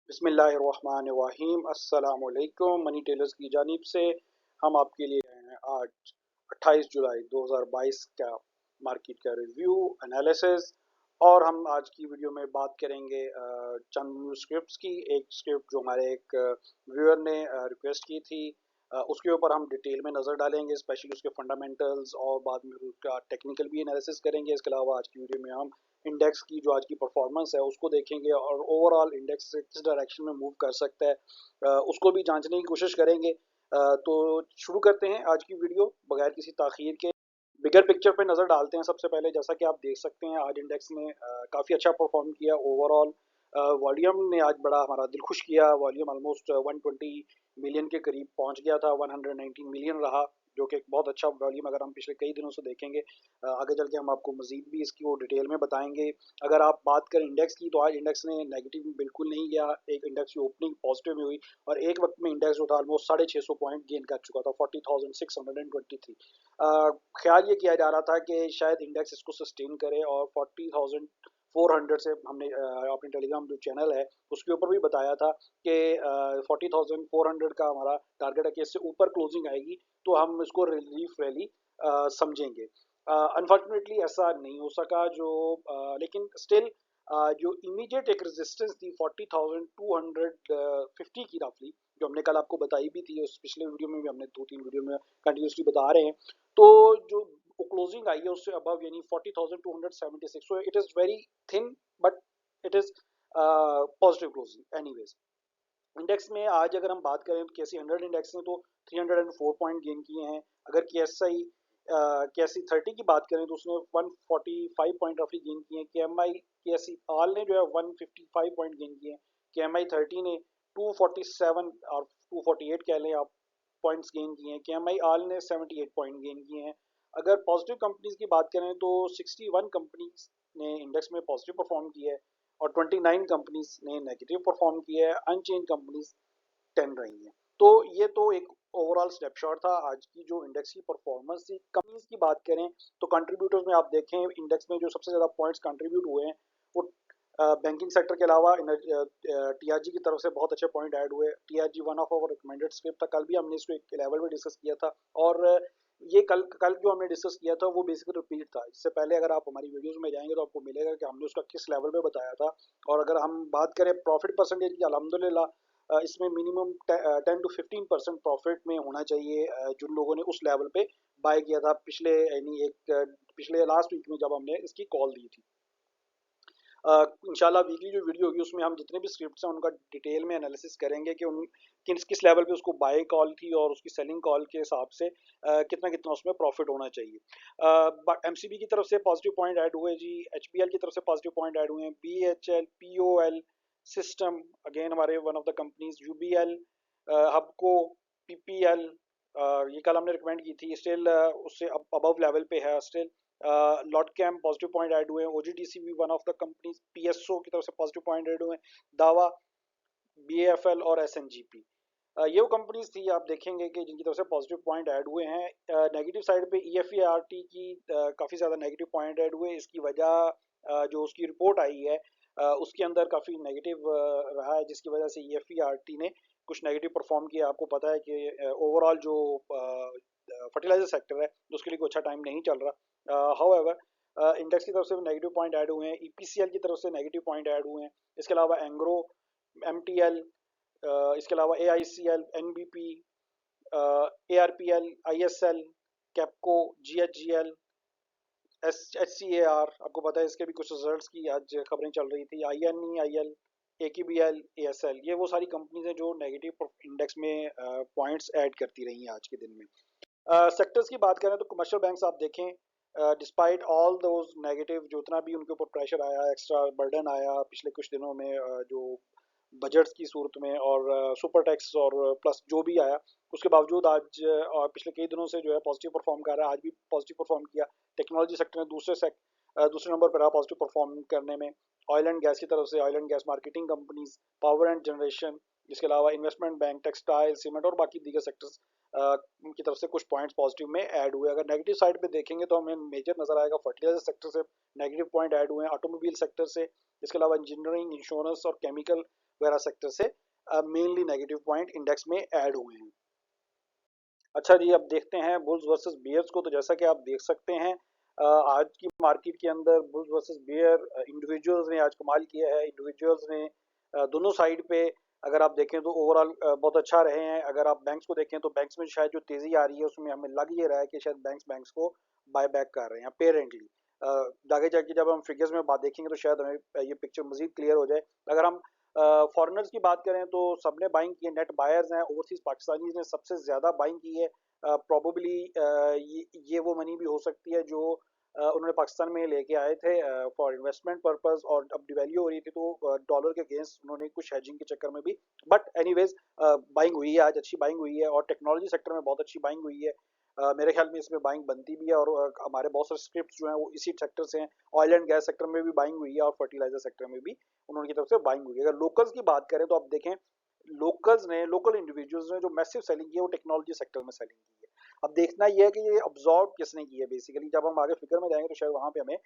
बिस्मिल्लाहिर्रहमानिर्रहीम अस्सलामुअलैकुम। Money tailors की जानिब से हम आपके लिए आए हैं आज 28 जुलाई 2022 का मार्केट का रिव्यू एनालिसिस। और हम आज की वीडियो में बात करेंगे चंद न्यू स्क्रिप्ट्स की। एक स्क्रिप्ट जो हमारे एक व्यूअर ने रिक्वेस्ट की थी, उसके ऊपर हम डिटेल में नज़र डालेंगे, स्पेशली उसके फंडामेंटल्स, और बाद में उसका टेक्निकल भी एनालिसिस करेंगे। इसके अलावा आज की वीडियो में हम इंडेक्स की जो आज की परफॉर्मेंस है उसको देखेंगे और ओवरऑल इंडेक्स किस डायरेक्शन में मूव कर सकता है उसको भी जांचने की कोशिश करेंगे। तो शुरू करते हैं आज की वीडियो बगैर किसी ताखीर के। बिगर पिक्चर पे नज़र डालते हैं। सबसे पहले जैसा कि आप देख सकते हैं, आज इंडेक्स ने काफ़ी अच्छा परफॉर्म किया ओवरऑल। वॉल्यूम ने आज बड़ा हमारा दिल खुश किया। वॉल्यूम ऑलमोस्ट 120 मिलियन के करीब पहुंच गया था। 119 मिलियन रहा, जो कि एक बहुत अच्छा वॉल्यूम अगर हम पिछले कई दिनों से देखेंगे। आगे चल के हम आपको मजीद भी इसकी वो डिटेल में बताएंगे। अगर आप बात करें इंडेक्स की, तो आज इंडेक्स ने नेगेटिव बिल्कुल नहीं गया। एक इंडेक्स की ओपनिंग पॉजिटिव में हुई और एक वक्त में इंडेक्स जो था ऑलमोस्ट 650 पॉइंट गेन कर चुका था, 40,623। ख्याल ये किया जा रहा था कि शायद इंडेक्स इसको सस्टेन करे और 40,400 से हमने अपने टेलीग्राम जो चैनल है उसके ऊपर भी बताया था कि 40,400 का हमारा टारगेट है कि इससे ऊपर क्लोजिंग आएगी तो हम इसको रिलीफ रैली समझेंगे। अनफॉर्चुनेटली ऐसा नहीं हो सका, लेकिन स्टिल जो इमीडिएट एक रेजिस्टेंस थी 40,250 की रफली, जो हमने कल आपको बताई भी थी, उस पिछले वीडियो में भी हमने 2-3 वीडियो में कंटिन्यूसली बता रहे हैं। तो जो क्लोजिंग आई है उससे अबव, यानी 40,276, so it is very thin, but it is positive closing anyways. Index में आज अगर हम बात करें तो केसी 100 इंडेक्स ने तो 304 पॉइंट गेन किए हैं। अगर केएसआई 30 की बात करें तो उसने 145 पॉइंट रफली गेन किए हैं। केएससी आल ने जो है 155 पॉइंट गेन किए हैं। केएमआई 30 ने 247 और 248 कह लें आप पॉइंट्स गेन किए हैं। केएमआई आल ने 78 पॉइंट गेन किए हैं। अगर पॉजिटिव कंपनीज की बात करें तो 61 कंपनीज ने इंडेक्स में पॉजिटिव परफॉर्म किया है और 29 कंपनीज ने नेगेटिव परफॉर्म किया है। अनचेंज कंपनीज 10 रही हैं। तो ये तो एक ओवरऑल स्नैपशॉट था आज की जो इंडेक्स की परफॉर्मेंस थी। कंपनीज की बात करें तो कंट्रीब्यूटर्स में आप देखें, इंडेक्स में जो सबसे ज़्यादा पॉइंट्स कंट्रीब्यूट हुए हैं वो बैंकिंग सेक्टर के अलावा टीआरजी की तरफ से बहुत अच्छे पॉइंट ऐड हुए। TRG one of our recommended script था। कल भी हमने इसको एक लेवल पे डिस्कस किया था और ये कल कल जो हमने डिस्कस किया था वो बेसिकली रिपीट था। इससे पहले अगर आप हमारी वीडियोस में जाएंगे तो आपको मिलेगा कि हमने उसका किस लेवल पे बताया था। और अगर हम बात करें प्रॉफिट परसेंटेज की, अल्हम्दुलिल्लाह इसमें मिनिमम 10 to 15% प्रॉफिट में होना चाहिए जिन लोगों ने उस लेवल पे बाय किया था पिछले, यानी पिछले लास्ट वीक में जब हमने इसकी कॉल दी थी। इंशाल्लाह वीकली जो वीडियो होगी उसमें हम जितने भी स्क्रिप्ट्स हैं उनका डिटेल में एनालिसिस करेंगे कि उन किस किस लेवल पे उसको बाय कॉल थी और उसकी सेलिंग कॉल के हिसाब से कितना कितना उसमें प्रॉफिट होना चाहिए। एमसीबी की तरफ से पॉजिटिव पॉइंट ऐड हुए जी। एचबीएल की तरफ से पॉजिटिव पॉइंट ऐड हुए हैं। बीएचएल, पीओएल सिस्टम, अगेन हमारे one of the companies, UBL, हबको, PPL, ये कल हमने रिकमेंड की थी, स्टिल उससे अबव लेवल पे है स्टिल। लॉट कैम पॉजिटिव पॉइंट ऐड हुए हैं। ओजीडीसी भी one of the companies. PSO की तरफ से पॉजिटिव पॉइंट ऐड हुए हैं। दावा, बीएफएल और एसएनजीपी, ये वो कंपनीज थी आप देखेंगे कि जिनकी तरफ से पॉजिटिव पॉइंट ऐड हुए हैं। नेगेटिव साइड पे ईएफईआरटी की काफ़ी ज़्यादा नेगेटिव पॉइंट ऐड हुए। इसकी वजह जो उसकी रिपोर्ट आई है उसके अंदर काफ़ी नेगेटिव रहा है, जिसकी वजह से ईएफईआरटी ने कुछ नेगेटिव परफॉर्म किया। आपको पता है कि ओवरऑल जो फर्टिलाइजर सेक्टर है उसके लिए कोई अच्छा टाइम नहीं चल रहा। हाउएवर इंडेक्स की तरफ से नेगेटिव पॉइंट ऐड हुए हैं। ईपीसीएल की तरफ से नेगेटिव पॉइंट ऐड हुए हैं। इसके अलावा एंग्रो, एमटीएल, इसके अलावा एआईसीएल, एनबीपी, एआरपीएल, आईएसएल, कैपको, जीएचजीएल, एचसीएआर, आपको पता है इसके भी कुछ रिजल्ट्स की आज खबरें चल रही थी। आईएनईआईएल, एकेबीएल, एएसएल, ये वो सारी कंपनीज हैं जो नेगेटिव इंडेक्स में पॉइंट्स ऐड करती रही हैं आज के दिन में। सेक्टर्स की बात करें तो कमर्शियल बैंक्स आप देखें, डिस्पाइट ऑल दोज नेगेटिव, जो उतना भी उनके ऊपर प्रेशर आया, एक्स्ट्रा बर्डन आया पिछले कुछ दिनों में, जो बजट्स की सूरत में और सुपर टैक्स और प्लस जो भी आया, उसके बावजूद आज और पिछले कई दिनों से जो है पॉजिटिव परफॉर्म कर रहा है। आज भी पॉजिटिव परफॉर्म किया। टेक्नोलॉजी सेक्टर ने दूसरे नंबर पर रहा पॉजिटिव परफॉर्म करने में। ऑयल एंड गैस की तरफ से oil and gas marketing companies, power and generation, इसके अलावा इन्वेस्टमेंट बैंक, टेक्सटाइल, सीमेंट और बाकी दीगर सेक्टर्स उनकी तरफ से कुछ पॉइंट्स पॉजिटिव में ऐड हुए। अगर नेगेटिव साइड पे देखेंगे तो हमें मेजर नजर आएगा फर्टिलाइजर सेक्टर से नेगेटिव पॉइंट ऐड हुए हैं, ऑटोमोबाइल सेक्टर से, इसके अलावा इंजीनियरिंग, इंश्योरेंस और केमिकल वगैरह सेक्टर से मेनली नेगेटिव पॉइंट इंडेक्स में ऐड हुए हैं। अच्छा जी, अब देखते हैं बुल्स वर्सेस बियर्स को। तो जैसा कि आप देख सकते हैं आज की मार्केट के अंदर बुल्स वर्सेस बियर इंडिविजुअल्स ने आज कमाल किया है। इंडिविजुअल्स ने दोनों साइड पे अगर आप देखें तो ओवरऑल बहुत अच्छा रहे हैं। अगर आप बैंक्स को देखें तो बैंक्स में शायद जो तेजी आ रही है उसमें हमें लग ये रहा है कि शायद बैंक्स को बाय बैक कर रहे हैं पेरेंटली। आगे जाके जब हम फिगर्स में बात देखेंगे तो शायद हमें ये पिक्चर मजीद क्लियर हो जाए। अगर हम फॉरेनर्स की बात करें तो सबने बाइंग की है, नेट बायर्स हैं, ओवरसीज पाकिस्तानीज ने सबसे ज्यादा बाइंग की है। प्रोबेबली ये वो मनी भी हो सकती है जो उन्होंने पाकिस्तान में लेके आए थे फॉर इन्वेस्टमेंट पर्पस, और अब डिवैल्यू हो रही थी तो डॉलर के अगेंस्ट उन्होंने कुछ हेजिंग के चक्कर में भी, बट एनीवेज बाइंग हुई है, आज अच्छी बाइंग हुई है और टेक्नोलॉजी सेक्टर में बहुत अच्छी बाइंग हुई है। मेरे ख्याल में इसमें बाइंग बनती भी है और हमारे बहुत सारे स्क्रिप्ट जो हैं वो इसी सेक्टर से हैं। ऑयल एंड गैस सेक्टर में भी बाइंग हुई है और फर्टिलाइजर सेक्टर में भी उन्होंने की तरफ से बाइंग हुई है। अगर लोकल्स की बात करें तो आप देखें लोकल इंडिविजुअल्स ने जो मैसिव सेलिंग की है वो टेक्नोलॉजी सेक्टर में सेलिंग की है। अब देखना ये है कि ये ऑब्जॉर्व किसने की है बेसिकली। जब हम आगे फिगर में जाएंगे तो शायद वहां पे हमें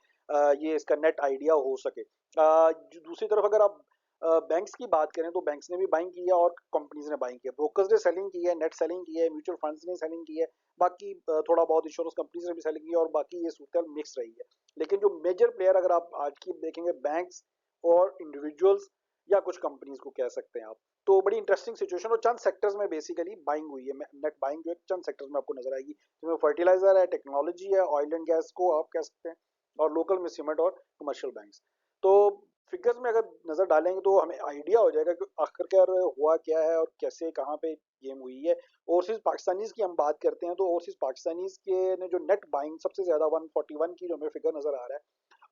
ये इसका नेट आइडिया हो सके। दूसरी तरफ अगर आप बैंक्स की बात करें तो बैंक्स ने भी बाइंग की है और कंपनीज ने बाइंग की है, ब्रोकर्स ने सेलिंग की है, नेट सेलिंग की है, म्यूचुअल फंड्स ने सेलिंग की है, बाकी थोड़ा बहुत इंश्योरेंस कंपनीज ने भी सेलिंग की है, और बाकी ये सूरत मिक्स रही है। लेकिन जो मेजर प्लेयर अगर आप आज की देखेंगे बैंक्स और इंडिविजुअल्स या कुछ कंपनीज को कह सकते हैं आप, तो बड़ी इंटरेस्टिंग सिचुएशन। और चंद सेक्टर्स में बेसिकली बाइंग हुई है, नेट बाइंग जो है चंद सेक्टर्स में आपको नजर आएगी, जिसमें फर्टिलाइजर है, टेक्नोलॉजी है, ऑयल एंड गैस को आप कह सकते हैं, और लोकल में सीमेंट और कमर्शियल बैंक्स। तो फिगर्स में अगर नजर डालेंगे तो हमें आइडिया हो जाएगा कि आखिरकार हुआ क्या है और कैसे कहाँ पे गेम हुई है। ओवरसीज पाकिस्तानीज की हम बात करते हैं तो ओवरसीज पाकिस्तानीज के ने जो नेट बाइंग सबसे ज्यादा 141 की जो हमें फिगर नजर आ रहा है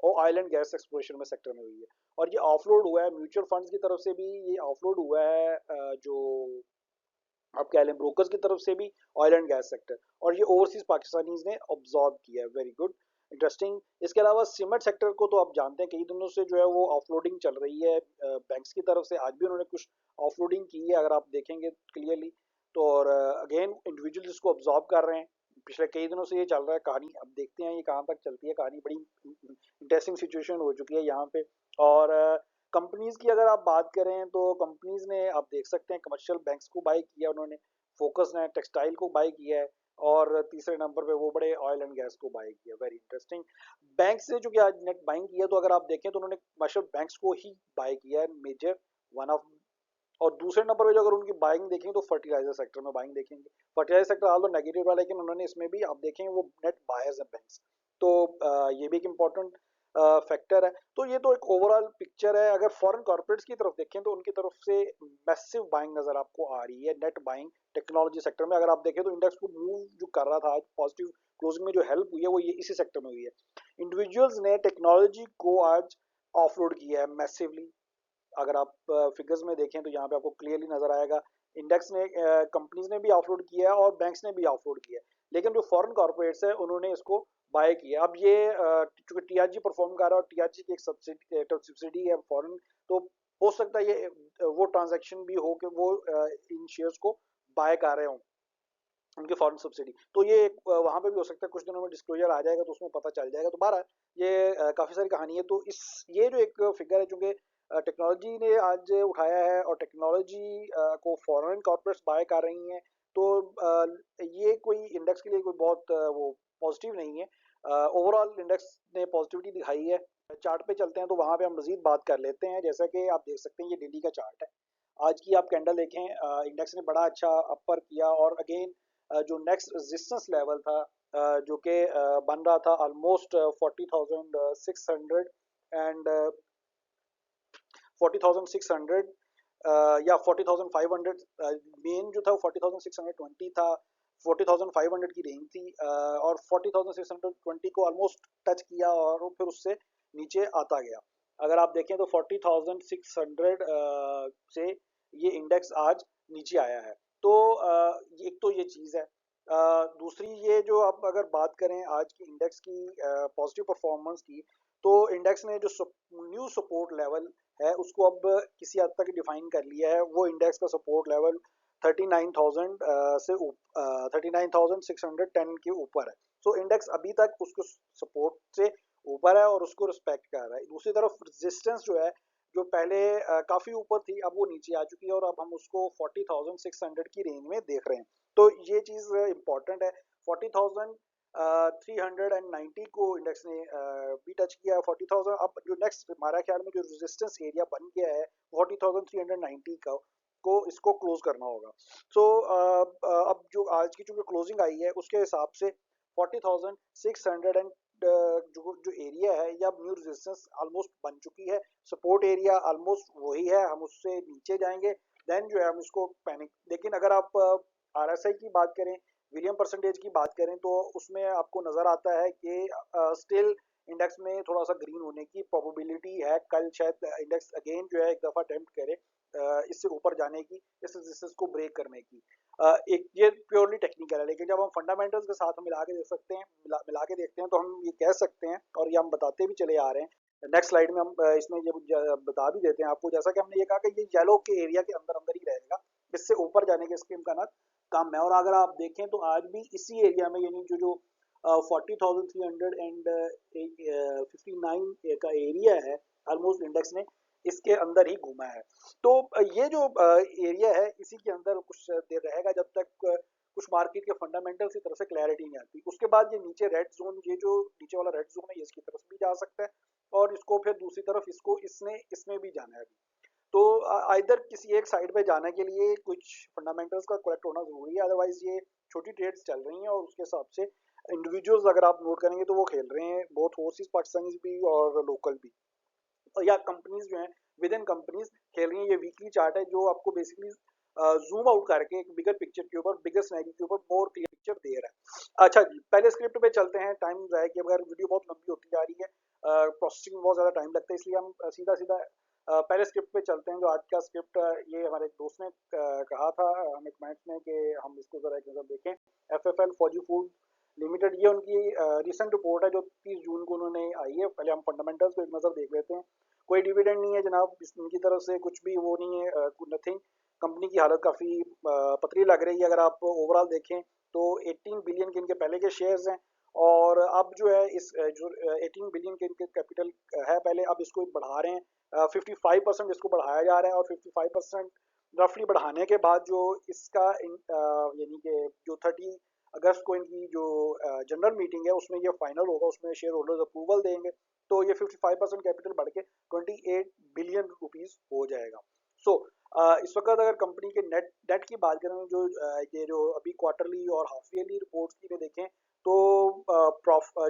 और ऑयल एंड गैस एक्सप्लोरेशन में सेक्टर में हुई है। और ये ऑफलोड हुआ है म्यूचुअल फंड्स की तरफ से भी, ये ऑफलोड हुआ है जो आप कह लें ब्रोकर्स की तरफ से भी, ऑयल एंड गैस सेक्टर, और ये ओवरसीज पाकिस्तानीज ने ऑब्जॉर्व किया है। Very good, interesting. इसके अलावा सीमेंट सेक्टर को तो आप जानते हैं कई दिनों से जो है वो ऑफलोडिंग चल रही है बैंक्स की तरफ से, आज भी उन्होंने कुछ ऑफलोडिंग की है अगर आप देखेंगे क्लियरली। तो और अगेन इंडिविजुअल इसको ऑब्जॉर्व कर रहे हैं, पिछले कई दिनों से ये चल रहा है कहानी। अब देखते हैं ये कहाँ तक चलती है कहानी, बड़ी इंटरेस्टिंग सिचुएशन हो चुकी है यहाँ पे। और कंपनीज की अगर आप बात करें तो कंपनीज ने आप देख सकते हैं कमर्शियल बैंक्स को बाय किया उन्होंने, फोकस ने टेक्सटाइल को बाय किया है, और तीसरे नंबर पे वो बड़े ऑयल एंड गैस को बाय किया। Very interesting. बैंक से जो कि आज नेट बाइंग किया, तो अगर आप देखें तो उन्होंने कमर्शियल बैंक्स को ही बाय किया है मेजर वन ऑफ। और दूसरे नंबर पे जो अगर उनकी बाइंग देखेंगे तो फर्टिलाइजर सेक्टर में बाइंग देखेंगे। फर्टिलाइजर सेक्टर हाल तो नेगेटिव रहा, लेकिन उन्होंने इसमें भी आप देखेंगे वो नेट बायर्स है बैंक्स। तो ये भी एक इम्पोर्टेंट फैक्टर है। तो ये तो एक ओवरऑल पिक्चर है। अगर फॉरेन कॉर्पोरेट्स की तरफ देखें तो उनकी तरफ से मैसिव बाइंग नजर आपको आ रही है, नेट बाइंग टेक्नोलॉजी सेक्टर में। अगर आप देखें तो इंडेक्स को मूव जो कर रहा था आज पॉजिटिव क्लोजिंग में जो हेल्प हुई है वो ये इसी सेक्टर में हुई है। इंडिविजुअल्स ने टेक्नोलॉजी को आज ऑफलोड किया है मैसिवली। अगर आप फिगर्स में देखें तो यहाँ पे आपको क्लियरली नजर आएगा इंडेक्स ने कंपनीज ने भी ऑफलोड किया है और बैंक्स ने भी ऑफलोड किया है, लेकिन जो फॉरेन कॉर्पोरेट्स है उन्होंने इसको बाय किया। अब ये चूंकि टीआरजी परफॉर्म कर रहा है और टीआरजी की एक सब्सिडी है फॉरेन, तो हो सकता है ये वो ट्रांजैक्शन भी हो कि वो इन शेयर्स को बाय कर रहे हो उनके फॉरेन सब्सिडी। तो ये वहां पे भी हो सकता है, कुछ दिनों में डिस्क्लोजर आ जाएगा तो उसमें पता चल जाएगा। तो बहरहाल ये काफी सारी कहानी है। तो इस ये जो एक फिगर है चूंकि टेक्नोलॉजी ने आज उठाया है और टेक्नोलॉजी को फॉरेन कॉर्पोरेट्स बाय कर रही हैं, तो ये कोई इंडेक्स के लिए कोई बहुत वो पॉजिटिव नहीं है। ओवरऑल इंडेक्स ने पॉजिटिविटी दिखाई है। चार्ट पे चलते हैं तो वहां पे हम मजीद बात कर लेते हैं। जैसा कि आप देख सकते हैं ये डेली का चार्ट है। आज की आप कैंडल देखें, इंडेक्स ने बड़ा अच्छा अपर किया और अगेन जो नेक्स्ट रेजिस्टेंस लेवल था जो कि बन रहा था ऑलमोस्ट 40,600 एंड 40,600 या 40,500। मेन जो था वो 40,620 था, 40,500 की रेंज थी और 40,620 को ऑलमोस्ट टच किया और वो फिर उससे नीचे आता गया। अगर आप देखें तो 40,600 से ये इंडेक्स आज नीचे आया है। तो एक तो ये चीज़ है। दूसरी ये जो आप अगर बात करें आज की इंडेक्स की पॉजिटिव परफॉर्मेंस की, तो इंडेक्स ने जो न्यू सपोर्ट लेवल है उसको अब किसी हद तक डिफाइन कर लिया है। वो इंडेक्स का सपोर्ट लेवल 39,000 से 39,610 के ऊपर है। सो इंडेक्स अभी तक उसको सपोर्ट से ऊपर है और उसको रिस्पेक्ट कर रहा है। दूसरी तरफ रेजिस्टेंस जो है, जो पहले काफी ऊपर थी, अब वो नीचे आ चुकी है और अब हम उसको 40,600 की रेंज में देख रहे हैं। तो ये चीज इंपॉर्टेंट है। 40,390 को इंडेक्स ने भी टच किया। 40,000 अब जो नेक्स्ट हमारा ख्याल में जो रेजिस्टेंस एरिया बन गया है 40,390 का, को इसको क्लोज करना होगा। सो अब जो आज की जो क्लोजिंग आई है उसके हिसाब से 40,600 एंड जो एरिया है या न्यू रेजिस्टेंस ऑलमोस्ट बन चुकी है। सपोर्ट एरिया ऑलमोस्ट वही है, हम उससे नीचे जाएंगे देन जो है हम इसको पैनिक। लेकिन अगर आप आरएसआई की बात करें, विलियम परसेंटेज की बात करें, तो उसमें आपको नजर आता है कि स्टिल इंडेक्स में थोड़ा सा ग्रीन होने की प्रोबेबिलिटी है। कल शायद इंडेक्स अगेन जो है एक दफा अटेम्प्ट करे इससे ऊपर जाने की, इस रेजिस्टेंस को ब्रेक करने की। एक ये प्योरली टेक्निकल है, लेकिन जब हम फंडामेंटल्स के साथ मिला के देख सकते हैं, मिला के देखते हैं, तो हम ये कह सकते हैं और ये हम बताते भी चले आ रहे हैं। नेक्स्ट स्लाइड में हम इसमें ये बता भी देते हैं आपको, जैसा कि हमने ये कहा कि ये येलो के एरिया के अंदर अंदर ही रहेगा, इससे ऊपर जाने के इसके इम्कानात कम है। और अगर आप देखें तो आज भी इसी एरिया में, यानी जो 40,359 का एरिया है, ऑलमोस्ट इंडेक्स ने इसके अंदर ही घूमा है। तो ये जो एरिया है इसी के अंदर कुछ देर रहेगा जब तक कुछ मार्केट के फंडामेंटल्स की तरफ से क्लैरिटी नहीं आती। उसके बाद ये नीचे रेड जोन, ये जो नीचे वाला रेड जोन है, ये इसकी तरफ भी जा सकता है और इसको फिर दूसरी तरफ इसको इसमें भी जाना है अभी। तो आइदर किसी एक साइड पे जाने के लिए कुछ फंडामेंटल्स का करेक्ट होना जरूरी है, अदरवाइज ये छोटी ट्रेड्स चल रही हैं और उसके हिसाब से इंडिविजुअल्स अगर आप नोट करेंगे तो वो खेल रहे हैं, बोथ ओवरसीज पाकिस्तानीज भी और लोकल भी, या कंपनीज जो हैं विद इन कंपनीज खेल रही हैं। ये वीकली चार्ट है जो आपको बेसिकली जूम आउट करके एक बिगर पिक्चर के ऊपर, बिगर सिनेरियो के ऊपर मोर क्लियर पिक्चर दे रहा है। अच्छा जी, पहले स्क्रिप्ट पे चलते हैं, टाइम जाए कि अगर वीडियो बहुत लंबी होती जा रही है, प्रोसेसिंग में बहुत ज़्यादा टाइम लगता है, इसलिए हम सीधा सीधा पहले स्क्रिप्ट पे चलते हैं। जो आज का स्क्रिप्ट ये हमारे एक दोस्त ने कहा था हमें कमेंट्स में कि हम इसको ज़रा एक नज़र देखें। FFL फौजी फूड लिमिटेड, ये उनकी रिसेंट रिपोर्ट है जो 30 जून को उन्होंने आई है। पहले हम फंडामेंटल्स को एक नज़र देख लेते हैं। कोई डिविडेंड नहीं है जनाब, इनकी तरफ से कुछ भी वो नहीं है, नथिंग। कंपनी की हालत काफ़ी पतली लग रही है। अगर आप ओवरऑल देखें तो 18 बिलियन के इनके पहले के शेयर्स हैं और अब जो है इस जो 18 बिलियन के इनके कैपिटल है पहले, अब इसको बढ़ा रहे हैं। 55% इसको बढ़ाया जा रहा है और 55% रफली बढ़ाने के बाद जो इसका यानी कि जो 30 अगस्त को इनकी जो जनरल मीटिंग है उसमें ये फाइनल होगा, उसमें शेयर होल्डर्स अप्रूवल देंगे, तो ये 55% कैपिटल बढ़ के 28 बिलियन रुपीस हो जाएगा। सो इस वक्त अगर कंपनी के नेट डेट की बात करें, जो ये जो अभी क्वार्टरली और हाफ ईयरली रिपोर्ट्स की में देखें, तो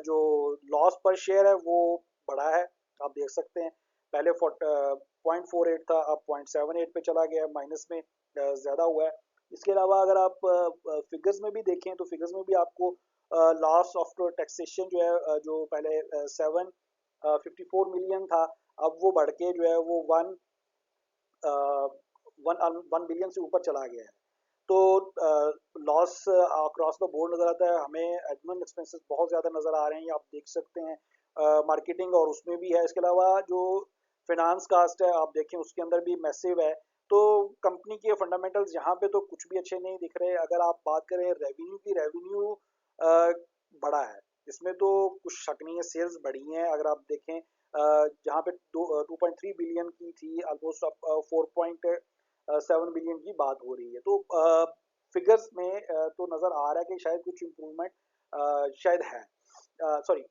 जो लॉस पर शेयर है वो बढ़ा है, आप देख सकते हैं। पहले 0.48 था, अब 0.78 पे चला गया, माइनस में ज़्यादा हुआ है। इसके अलावा अगर आप फिगर्स में भी देखें तो फिगर्स में भी आपको लॉस आफ्टर टैक्सेशन जो है, जो पहले 754 मिलियन था, अब वो बढ़ के जो है वो 1 बिलियन से ऊपर चला गया है। तो लॉस अक्रॉस द बोर्ड नज़र आता है। हमें एडमिन एक्सपेंसेस बहुत ज़्यादा नज़र आ रहे हैं, आप देख सकते हैं। मार्केटिंग और उसमें भी है। इसके अलावा जो फिनांस कास्ट है आप देखें उसके अंदर भी मैसिव है। तो कंपनी के फंडामेंटल्स यहाँ पे तो कुछ भी अच्छे नहीं दिख रहे। अगर आप बात करें रेवेन्यू की, रेवेन्यू बढ़ा है, इसमें तो कुछ शक नहीं है, सेल्स बढ़ी हैं। अगर आप देखें जहाँ पे 2.3 बिलियन की थी, ऑलमोस्ट अब 4.7 बिलियन की बात हो रही है। तो फिगर्स में तो नज़र आ रहा है कि शायद कुछ इम्प्रूवमेंट शायद है। सॉरी,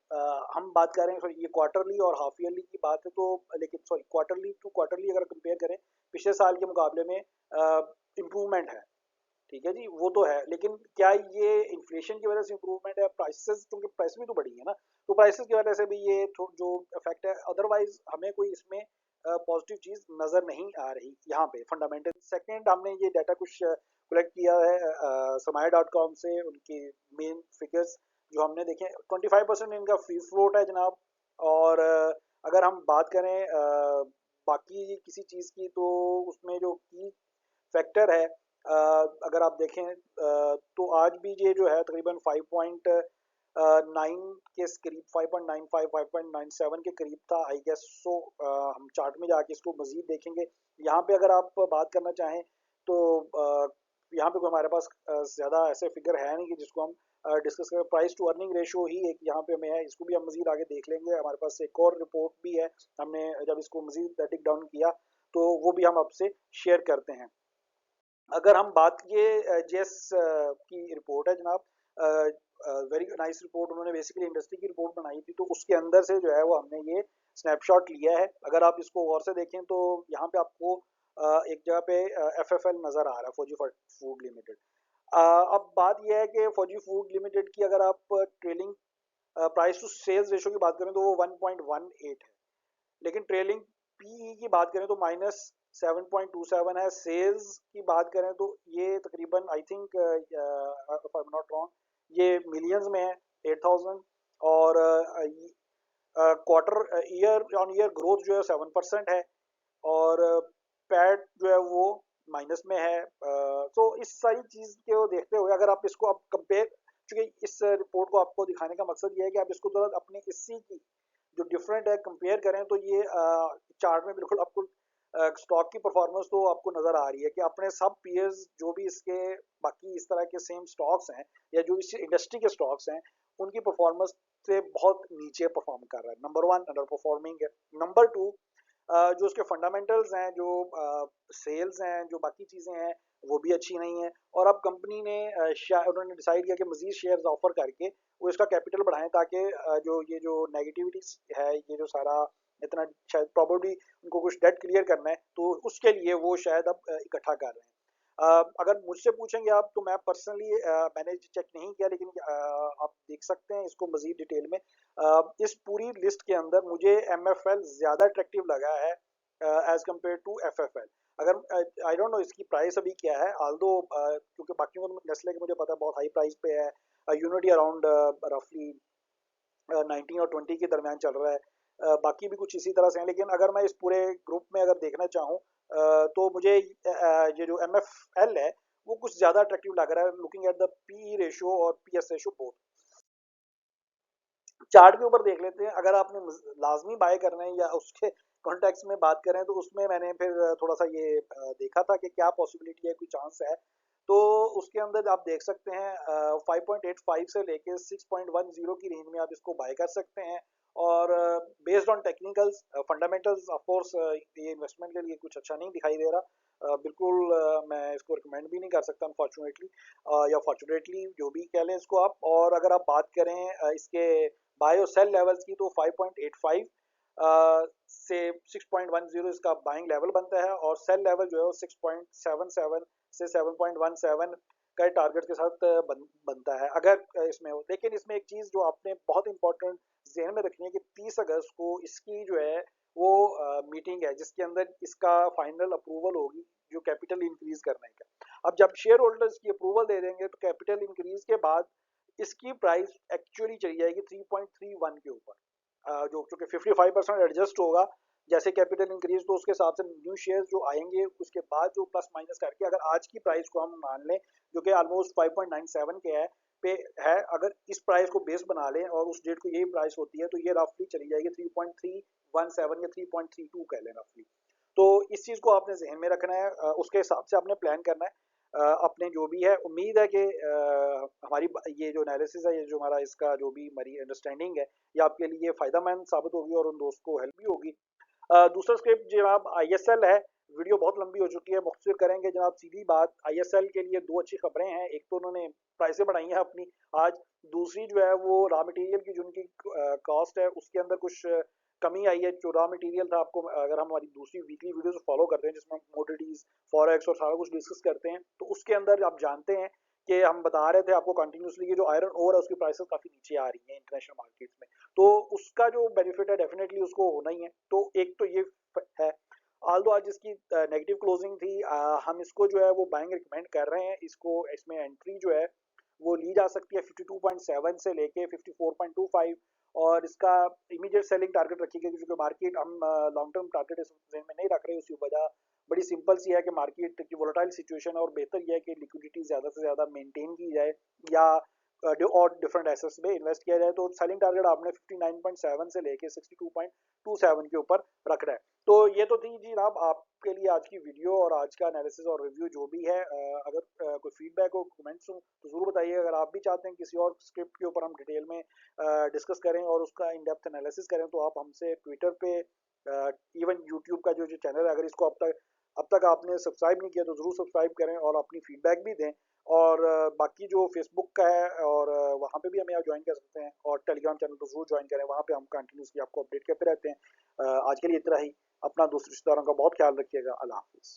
हम बात कर रहे हैं, सॉरी, ये क्वार्टरली और हाफ ईयरली की बात है, तो लेकिन सॉरी, क्वार्टरली टू क्वार्टरली अगर कंपेयर करें पिछले साल के मुकाबले में इम्प्रूवमेंट है। ठीक है जी, वो तो है, लेकिन क्या ये इन्फ्लेशन की वजह से इम्प्रूवमेंट है? प्राइसेस, क्योंकि प्राइस भी तो बढ़ी है ना, तो प्राइसेस की वजह से भी ये जो इफेक्ट है। अदरवाइज हमें कोई इसमें पॉजिटिव चीज नजर नहीं आ रही यहाँ पे फंडामेंटल। सेकंड, हमने ये डाटा कुछ कलेक्ट किया है Samaya.com से, उनकी मेन फिगर्स जो हमने देखे, 25% इनका फ्री फ्लोट है जनाब। और अगर हम बात करें बाकी किसी चीज़ की, तो उसमें जो की फैक्टर है, अगर आप देखें तो आज भी ये जो है तकरीबन 5.9 के करीब, 5.95 5.97 के करीब था आई गेस। सो हम चार्ट में जाके इसको मजीद देखेंगे। यहाँ पे अगर आप बात करना चाहें तो यहाँ पे कोई हमारे पास ज़्यादा ऐसे फिगर है नहीं कि जिसको हम डिस्कस करें। प्राइस टू अर्निंग रेशियो ही एक यहाँ पे हमें है, इसको भी हम मजीद आगे देख लेंगे। हमारे पास एक और रिपोर्ट भी है, हमने जब इसको मजीद टिक डाउन किया तो वो भी हम आपसे शेयर करते हैं। अगर हम बात ये जेस की रिपोर्ट है जनाब, वेरी नाइस रिपोर्ट, उन्होंने बेसिकली इंडस्ट्री की रिपोर्ट बनाई थी, तो उसके अंदर से जो है वो हमने ये स्नैपशॉट लिया है। अगर आप इसको गौर से देखें तो यहाँ पे आपको एक जगह पे FFL नज़र आ रहा है, फौजी फूड लिमिटेड। अब बात यह है कि फौजी फूड लिमिटेड की अगर आप trailing price to sales ratio की बात करें तो वो 1.18 है, लेकिन ट्रेलिंग पीई की बात करें तो -7.27 है। सेल्स की बात करें तो ये तकरीबन I think if I am not wrong ये मिलियंस में है, 8,000। और quarter year on year growth जो है 7% है, और पैट जो है वो माइनस में है। तो इस सारी चीज़ को देखते हुए अगर आप इसको आप कंपेयर, क्योंकि इस रिपोर्ट को आपको दिखाने का मकसद ये है कि आप इसको थोड़ा अपनी इसी की जो डिफरेंट है कंपेयर करें, तो ये चार्ट में बिल्कुल आपको स्टॉक की परफॉर्मेंस तो आपको नज़र आ रही है कि अपने सब पीयर्स जो भी इसके बाकी इस तरह के सेम स्टॉक्स हैं या जो इस इंडस्ट्री के स्टॉक्स हैं उनकी परफॉर्मेंस से बहुत नीचे परफॉर्म कर रहा है। नंबर वन अंडर परफॉर्मिंग है। नंबर टू जो उसके फंडामेंटल्स हैं, जो सेल्स हैं, जो बाकी चीज़ें हैं वो भी अच्छी नहीं है। और अब कंपनी ने उन्होंने डिसाइड किया कि मजीद शेयर्स ऑफर करके वो इसका कैपिटल बढ़ाएं, ताकि जो नेगेटिविटी है, ये जो सारा इतना शायद प्रॉब्लली उनको कुछ डेट क्लियर करना है, तो उसके लिए वो शायद अब इकट्ठा कर रहे हैं। अगर मुझसे पूछेंगे आप तो मैं पर्सनली मैंने चेक नहीं किया, लेकिन आप देख सकते हैं इसको मजीद डिटेल में। इस पूरी लिस्ट के अंदर मुझे MFL ज़्यादा अट्रैक्टिव लगा है एज कम्पेयर टू FFL। अगर आई डोंट नो इसकी प्राइस अभी क्या है, आल्दो क्योंकि बाकियों को नेस्ले के मुझे पता है बहुत हाई प्राइस पे है। यूनिटी अराउंड रफली 19 और 20 के दरमियान चल रहा है। बाकी भी कुछ इसी तरह से हैं, लेकिन अगर मैं इस पूरे ग्रुप में अगर देखना चाहूँ तो मुझे ये जो MFL है वो कुछ ज़्यादा अट्रैक्टिव लग रहा है, looking at the PE ratio और PS रेशियो बोथ। चार्ट के ऊपर देख लेते हैं। अगर आपने लाजमी बाय करना है या उसके कॉन्टेक्स्ट में बात करें तो उसमें मैंने फिर थोड़ा सा ये देखा था कि क्या पॉसिबिलिटी है, कोई चांस है। तो उसके अंदर आप देख सकते हैं 5.85 से लेके 6.10 की रेंज में आप इसको बाय कर सकते हैं। और based on technicals fundamentals of course ये इन्वेस्टमेंट के लिए कुछ अच्छा नहीं दिखाई दे रहा। बिल्कुल मैं इसको रिकमेंड भी नहीं कर सकता अनफॉर्चुनेटली, या फॉर्चुनेटली जो भी कह लें इसको आप। और अगर आप बात करें इसके बायो सेल लेवल्स की तो 5.85 से 6.10 इसका बाइंग लेवल बनता है, और सेल लेवल जो है वो 6.77 से 7.17 का टारगेट के साथ बनता है अगर इसमें हो। लेकिन इसमें एक चीज़ जो आपने बहुत इंपॉर्टेंट जहन में रखनी है कि 30 अगस्त को इसकी जो है वो मीटिंग है जिसके अंदर इसका फाइनल अप्रूवल होगी जो कैपिटल इंक्रीज करने का। अब जब शेयर होल्डर्स की अप्रूवल दे देंगे तो कैपिटल इंक्रीज के बाद इसकी प्राइस एक्चुअली चली जाएगी 3.31 के ऊपर, जो क्योंकि 55% एडजस्ट होगा जैसे कैपिटल इंक्रीज, तो उसके हिसाब से न्यू शेयर जो आएंगे उसके बाद जो प्लस माइनस करके अगर आज की प्राइस को हम मान लें जो कि ऑलमोस्ट 5.97 के है पे है, अगर इस प्राइस को बेस बना लें और उस डेट को यही प्राइस होती है तो ये रफली चली जाएगी 3.317 या 3.32 कह लें रफली। तो इस चीज़ को आपने जहन में रखना है, उसके हिसाब से आपने प्लान करना है अपने जो भी है। उम्मीद है कि हमारी ये जो एनालिसिस है, ये जो हमारा इसका जो भी हमारी अंडरस्टैंडिंग है, ये आपके लिए फ़ायदेमंद साबित होगी और उन दोस्त को हेल्प भी होगी। दूसरा स्क्रिप्ट जनाब ISL है। वीडियो बहुत लंबी हो चुकी है, मुख्तसर करेंगे जनाब। सीधी बात, ISL के लिए दो अच्छी खबरें हैं। एक तो उन्होंने प्राइसें बढ़ाई हैं अपनी आज, दूसरी जो है वो रॉ मटेरियल की जो उनकी कॉस्ट है उसके अंदर कुछ कमी आई है। जो रॉ मटेरियल था, आपको अगर हम हमारी दूसरी वीकली वीडियोस फॉलो करते हैं जिसमें हम कमोडिटीज फॉरेक्स और सारा कुछ डिस्कस करते हैं, तो उसके अंदर आप जानते हैं कि हम बता रहे थे आपको कंटिन्यूसली कि जो आयरन ओर है उसकी प्राइसेस काफ़ी नीचे आ रही हैं इंटरनेशनल मार्केट्स में, तो उसका जो बेनिफिट है डेफिनेटली उसको होना ही है। तो एक तो ये है। आल्दो आज इसकी नेगेटिव क्लोजिंग थी, हम इसको जो है वो बाइंग रिकमेंड कर रहे हैं। इसको इसमें एंट्री जो है वो ली जा सकती है 52.7 से लेके 54.25, और इसका इमीडिएट सेलिंग टारगेट रखी गई क्योंकि मार्केट हम लॉन्ग टर्म टारगेट इस में नहीं रख रहे। उसकी वजह बड़ी सिंपल सी है कि मार्केट की वोलेटाइल सिचुएशन है और बेहतर यह है कि लिक्विडिटी ज़्यादा से ज़्यादा मेंटेन की जाए या और डिफरेंट एसेट्स में इन्वेस्ट किया जाए। तो सेलिंग टारगेट आपने 59.7 से लेके 62.27 के ऊपर रख रहा है। तो ये तो थी जी जनाब आपके के लिए आज की वीडियो और आज का एनालिसिस और रिव्यू जो भी है, अगर कोई फीडबैक हो, कमेंट्स हो तो ज़रूर बताइए। अगर आप भी चाहते हैं किसी और स्क्रिप्ट के ऊपर हम डिटेल में डिस्कस करें और उसका इन डेप्थ एनालिसिस करें, तो आप हमसे ट्विटर पे, इवन यूट्यूब का जो चैनल है, अगर इसको अब तक आपने सब्सक्राइब नहीं किया तो ज़रूर सब्सक्राइब करें और अपनी फीडबैक भी दें। और बाकी जो फेसबुक का है, और वहाँ पे भी हमें आप ज्वाइन कर सकते हैं, और टेलीग्राम चैनल तो ज़रूर ज्वाइन करें, वहाँ पे हम कंटिन्यूसली आपको अपडेट करते रहते हैं। आज के लिए इतना ही। अपना दूसरे रिश्तेदारों का बहुत ख्याल रखिएगा। अल्लाह हाफिज़।